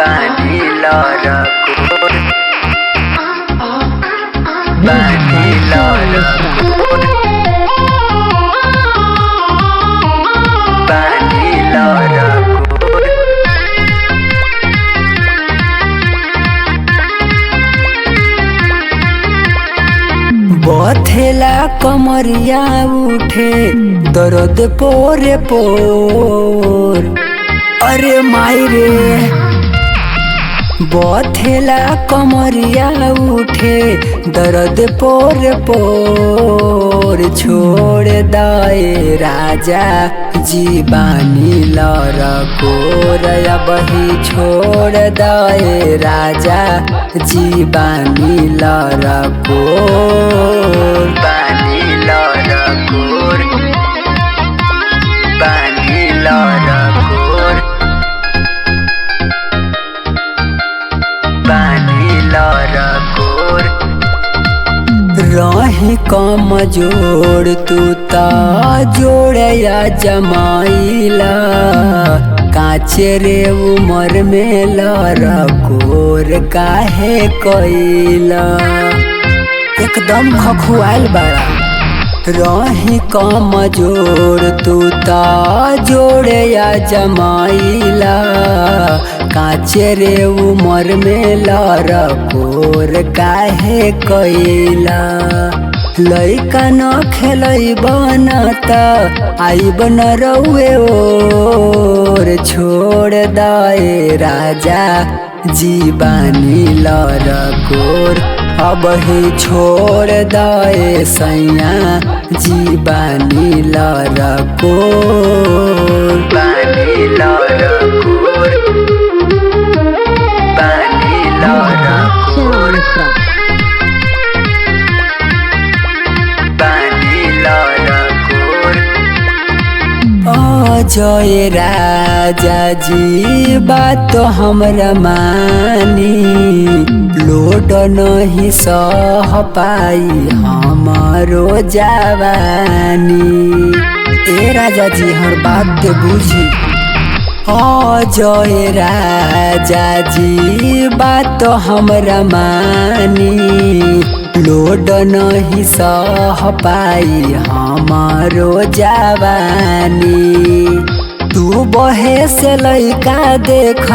बानी लरकोर बानी लरकोर बानी लरकोर बथेला कमरिया उठे दर्द पोरे पोर अरे माई रे बथेला कमरिया उठे दर्द पोरे पोर छोड़ दाए राजा जी बानी लरकोर बही छोड़ दाए राजा जी बानी लरकोर बानी लरकोर बानी लरकोर बानी लरकोर रही कमजोर तू ता जोड़या जमाइला काचे रे उमर में लरकोर काहे कइला एकदम खखुआल बड़ा रही कमजोर तू ता जोड़या जमाइला काचे रे उमर में लरकोर काहे कइला लइका न खेलई बनता आई बन रउए ओर छोड़ दाए राजा जी बानी लरकोर अब ही छोड़ दाए सैया जी बानी लरकोर बानी लरकोर बानी लरकोर बानी लरकोर जय राजा जी बात हमरा मानी लोड नहीं सह पाई हमारो जवानी ए राजा जी हर बात बुझी जय राजा जी बात हमरा मानी लोड नहीं सह पाई हमारो जवानी तू बहे से लइका देख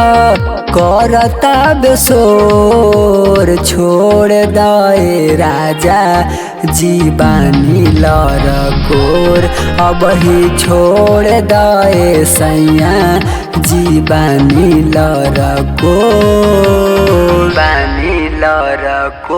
करता बेसोर छोड़ दाए राजा जी बानी लरकोर अब ही छोड़ दाए सैया जी बानी लरकोर बानी लरकोर।